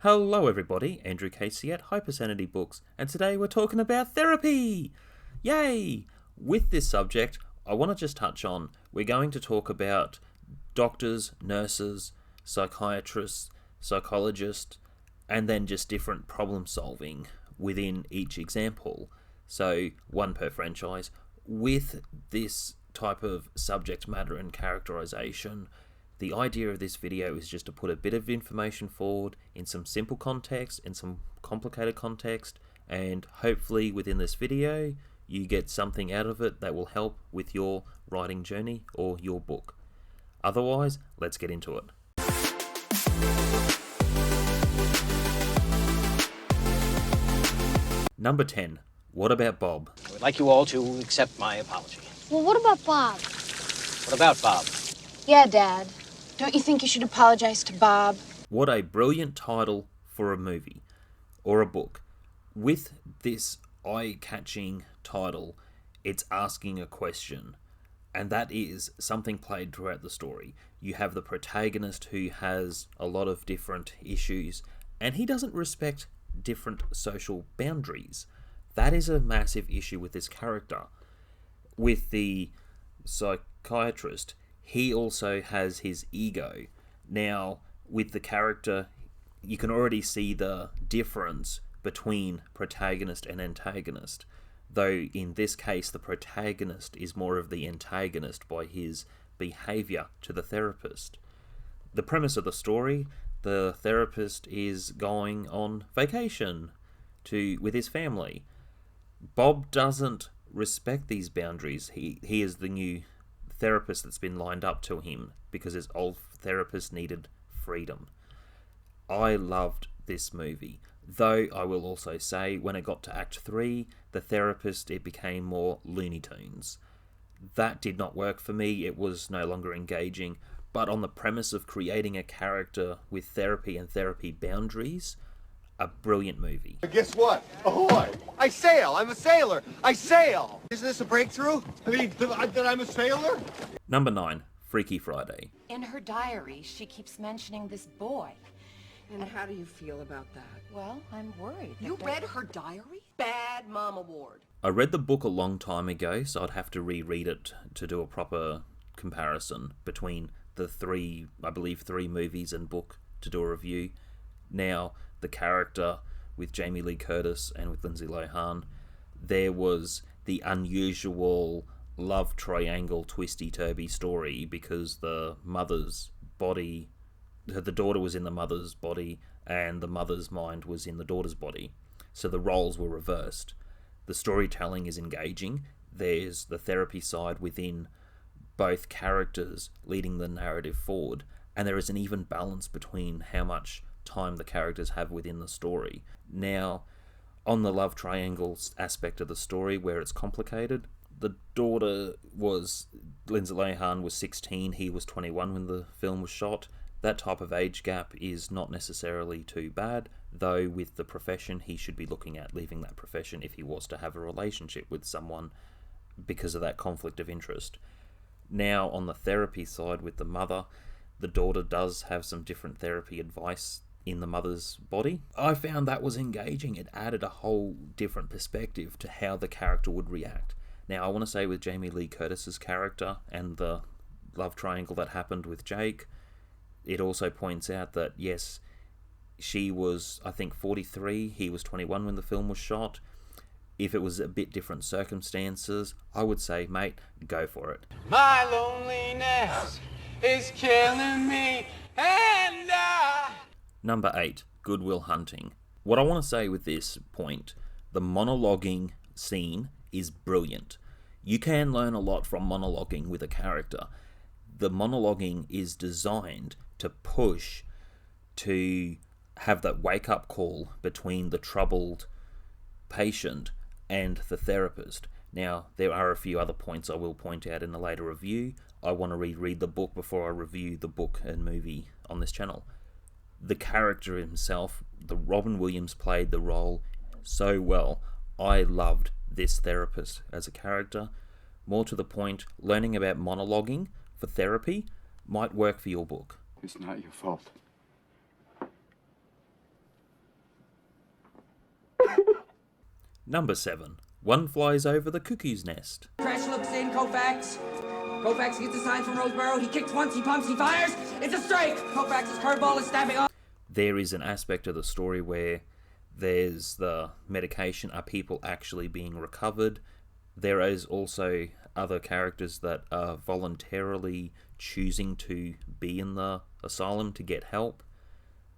Hello everybody, Andrew Casey at Hypersanity Books, and today we're talking about therapy! Yay! With this subject, I want to just touch on, we're going to talk about doctors, nurses, psychiatrists, psychologists, and then just different problem solving within each example. So, one per franchise. With this type of subject matter and characterization, the idea of this video is just to put a bit of information forward in some simple context, in some complicated context, and hopefully within this video you get something out of it that will help with your writing journey or your book. Otherwise, let's get into it. Number 10. What about Bob? I would like you all to accept my apology. Well, what about Bob? What about Bob? Yeah, Dad. Don't you think you should apologize to Bob? What a brilliant title for a movie or a book. With this eye-catching title, it's asking a question, and that is something played throughout the story. You have the protagonist who has a lot of different issues, and he doesn't respect different social boundaries. That is a massive issue with this character. With the psychiatrist, he also has his ego. Now, with the character, you can already see the difference between protagonist and antagonist. Though in this case, the protagonist is more of the antagonist by his behavior to the therapist. The premise of the story, the therapist is going on vacation with his family. Bob doesn't respect these boundaries. He is the new therapist that's been lined up to him because his old therapist needed freedom. I loved this movie, though I will also say when it got to Act 3, the therapist, it became more Looney Tunes. That did not work for me. It was no longer engaging, but on the premise of creating a character with therapy and therapy boundaries, a brilliant movie. Guess what? Ahoy! I sail! I'm a sailor! I sail! Isn't this a breakthrough? I mean, that I'm a sailor? Number 9, Freaky Friday. In her diary, she keeps mentioning this boy. And how do you feel about that? Well, I'm worried. You read her diary? Bad Mom Award. I read the book a long time ago, so I'd have to reread it to do a proper comparison between the three movies and book to do a review. Now, the character with Jamie Lee Curtis and with Lindsay Lohan, there was the unusual love triangle twisty-turvy story because the mother's body, the daughter was in the mother's body and the mother's mind was in the daughter's body. So the roles were reversed. The storytelling is engaging. There's the therapy side within both characters leading the narrative forward, and there is an even balance between how much time the characters have within the story. Now, on the love triangle aspect of the story where it's complicated, the daughter was, Lindsay Lohan was 16, he was 21 when the film was shot. That type of age gap is not necessarily too bad, though with the profession he should be looking at leaving that profession if he was to have a relationship with someone because of that conflict of interest. Now, on the therapy side with the mother, the daughter does have some different therapy advice in the mother's body. I found that was engaging. It added a whole different perspective to how the character would react. Now, I want to say with Jamie Lee Curtis's character and the love triangle that happened with Jake, it also points out that, yes, she was, I think, 43, he was 21 when the film was shot. If it was a bit different circumstances, I would say, mate, go for it. My loneliness is killing me, and Number 8, Good Will Hunting. What I want to say with this point, the monologuing scene is brilliant. You can learn a lot from monologuing with a character. The monologuing is designed to push, to have that wake-up call between the troubled patient and the therapist. Now, there are a few other points I will point out in a later review. I want to reread the book before I review the book and movie on this channel. The character himself, the Robin Williams played the role so well. I loved this therapist as a character. More to the point, learning about monologuing for therapy might work for your book. It's not your fault. Number 7. One Flies Over the Cuckoo's Nest. Crash looks in, Koufax. Koufax gets a sign from Roseboro. He kicks once, he pumps, he fires. It's a strike. Koufax's curveball is stabbing off. There is an aspect of the story where there's the medication. Are people actually being recovered? There is also other characters that are voluntarily choosing to be in the asylum to get help,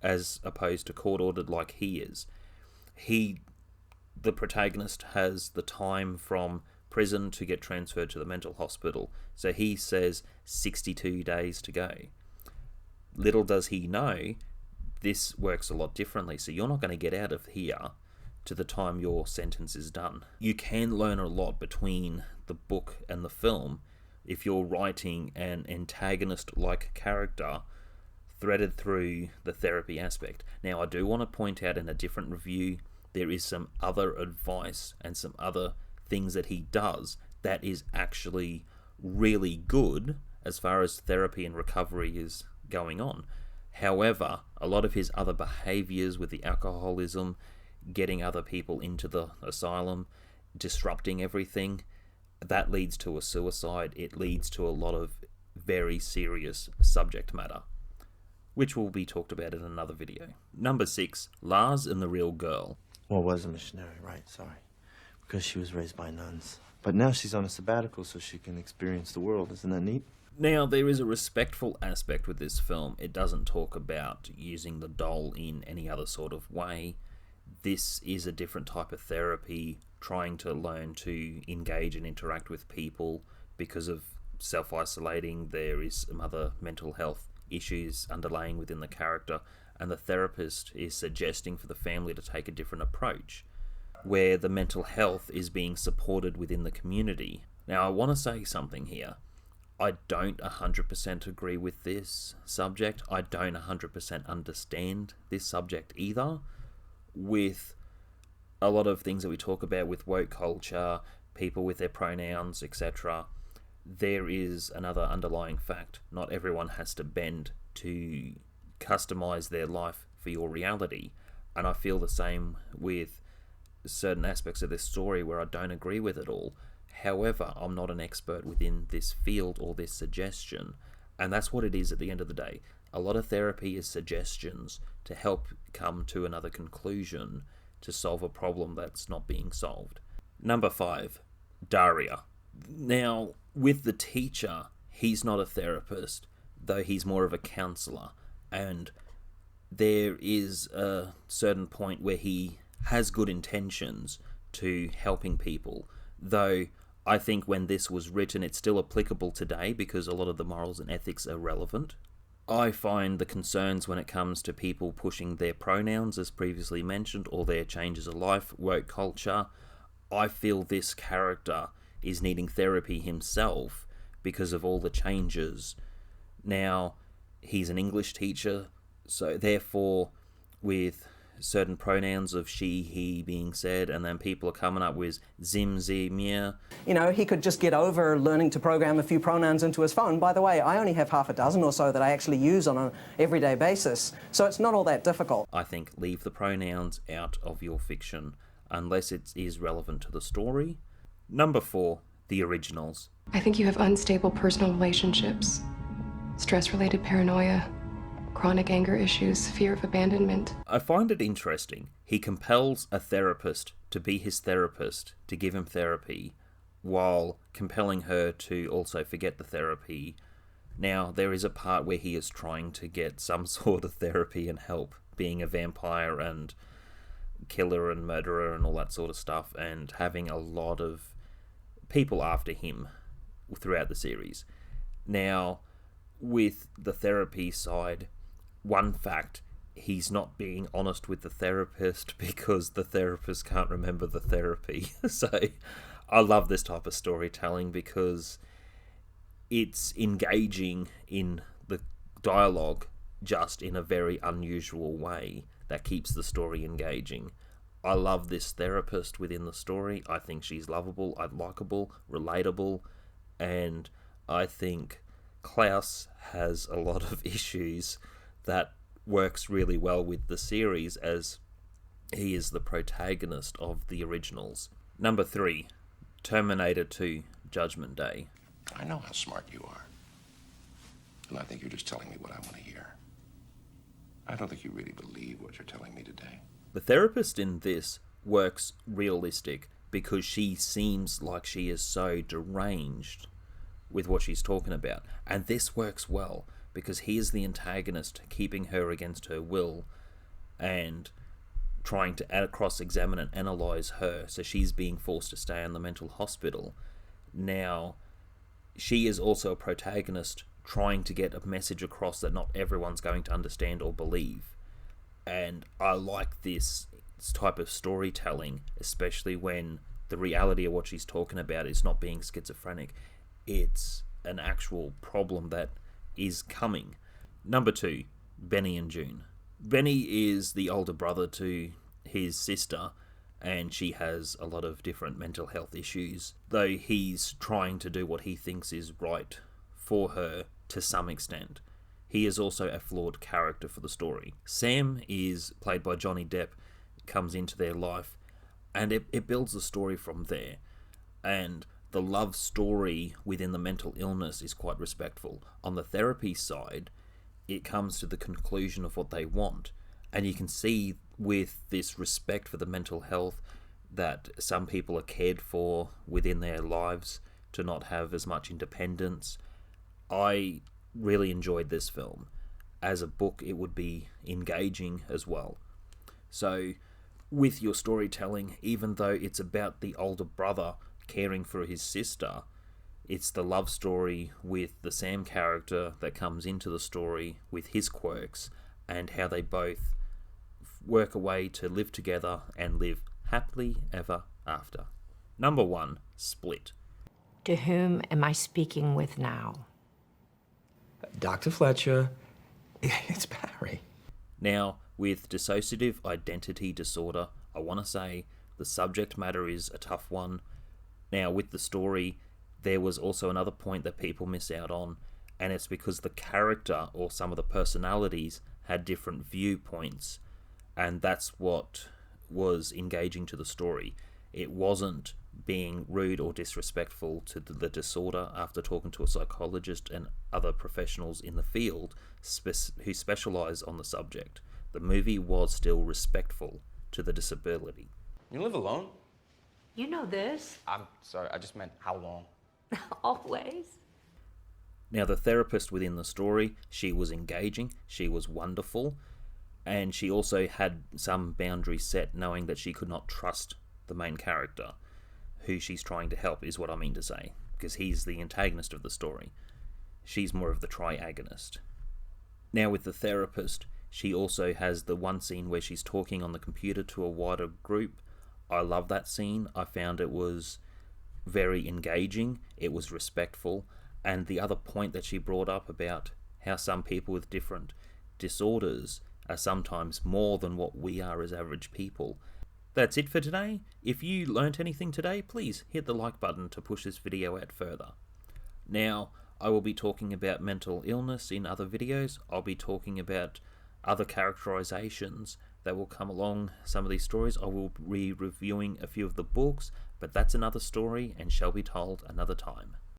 as opposed to court-ordered like he is. The protagonist, has the time from prison to get transferred to the mental hospital. So he says 62 days to go. Little does he know, this works a lot differently. So you're not going to get out of here to the time your sentence is done. You can learn a lot between the book and the film if you're writing an antagonist-like character threaded through the therapy aspect. Now, I do want to point out in a different review, there is some other advice and some other things that he does that is actually really good as far as therapy and recovery is going on. However, a lot of his other behaviours with the alcoholism, getting other people into the asylum, disrupting everything, that leads to a suicide. It leads to a lot of very serious subject matter, which will be talked about in another video. Number 6, Lars and the Real Girl. Well, was a missionary, right, sorry. Because she was raised by nuns. But now she's on a sabbatical so she can experience the world. Isn't that neat? Now, there is a respectful aspect with this film. It doesn't talk about using the doll in any other sort of way. This is a different type of therapy, trying to learn to engage and interact with people because of self-isolating. There is some other mental health issues underlying within the character, and the therapist is suggesting for the family to take a different approach, where the mental health is being supported within the community. Now, I want to say something here. I don't 100% agree with this subject. I don't 100% understand this subject either. With a lot of things that we talk about with woke culture, people with their pronouns, etc., there is another underlying fact. Not everyone has to bend to customize their life for your reality. And I feel the same with certain aspects of this story where I don't agree with it all. However, I'm not an expert within this field or this suggestion, and that's what it is at the end of the day. A lot of therapy is suggestions to help come to another conclusion to solve a problem that's not being solved. Number 5, Daria. Now, with the teacher, he's not a therapist, though he's more of a counsellor, and there is a certain point where he has good intentions to helping people, though I think when this was written it's still applicable today because a lot of the morals and ethics are relevant. I find the concerns when it comes to people pushing their pronouns, as previously mentioned, or their changes of life, woke culture, I feel this character is needing therapy himself because of all the changes. Now, he's an English teacher, so therefore with certain pronouns of she, he being said, and then people are coming up with zim, ze, mir. You know, he could just get over learning to program a few pronouns into his phone. By the way, I only have half a dozen or so that I actually use on an everyday basis, so it's not all that difficult. I think leave the pronouns out of your fiction unless it is relevant to the story. Number 4, the originals. I think you have unstable personal relationships, stress-related paranoia, chronic anger issues, fear of abandonment. I find it interesting. He compels a therapist to be his therapist, to give him therapy, while compelling her to also forget the therapy. Now, there is a part where he is trying to get some sort of therapy and help, being a vampire and killer and murderer and all that sort of stuff, and having a lot of people after him throughout the series. Now, with the therapy side, one fact, he's not being honest with the therapist because the therapist can't remember the therapy. So I love this type of storytelling because it's engaging in the dialogue just in a very unusual way that keeps the story engaging. I love this therapist within the story. I think she's lovable, likable, relatable, and I think Klaus has a lot of issues that works really well with the series, as He is the protagonist of the originals. Number 3, Terminator 2, Judgment Day. I know how smart you are. And I think you're just telling me what I want to hear. I don't think you really believe what you're telling me today. The therapist in this works realistic because she seems like she is so deranged with what she's talking about. And this works well because he is the antagonist, keeping her against her will and trying to cross-examine and analyse her. So she's being forced to stay in the mental hospital. Now, she is also a protagonist trying to get a message across that not everyone's going to understand or believe. And I like this type of storytelling, especially when the reality of what she's talking about is not being schizophrenic. It's an actual problem that is coming. Number 2, Benny and June. Benny is the older brother to his sister, and she has a lot of different mental health issues, though he's trying to do what he thinks is right for her to some extent. He is also a flawed character for the story. Sam is played by Johnny Depp, comes into their life, and it builds the story from there. And the love story within the mental illness is quite respectful. On the therapy side, it comes to the conclusion of what they want. And you can see with this respect for the mental health that some people are cared for within their lives to not have as much independence. I really enjoyed this film. As a book, it would be engaging as well. So, with your storytelling, even though it's about the older brother caring for his sister, it's the love story with the Sam character that comes into the story with his quirks and how they both work a way to live together and live happily ever after. Number 1, Split. To whom am I speaking with now? Dr. Fletcher, it's Barry. Now, with dissociative identity disorder, I want to say the subject matter is a tough one. Now, with the story, there was also another point that people miss out on, and it's because the character or some of the personalities had different viewpoints, and that's what was engaging to the story. It wasn't being rude or disrespectful to the disorder after talking to a psychologist and other professionals in the field who specialise on the subject. The movie was still respectful to the disability. You live alone? You know this. I'm sorry, I just meant how long? Always. Now, the therapist within the story, she was engaging, she was wonderful, and she also had some boundaries set, knowing that she could not trust the main character, who she's trying to help, is what I mean to say, because he's the antagonist of the story. She's more of the triagonist. Now, with the therapist, she also has the one scene where she's talking on the computer to a wider group. I love that scene. I found it was very engaging, it was respectful, and the other point that she brought up about how some people with different disorders are sometimes more than what we are as average people. That's it for today. If you learnt anything today, please hit the like button to push this video out further. Now, I will be talking about mental illness in other videos. I'll be talking about other characterizations that will come along some of these stories. I will be reviewing a few of the books, but that's another story and shall be told another time.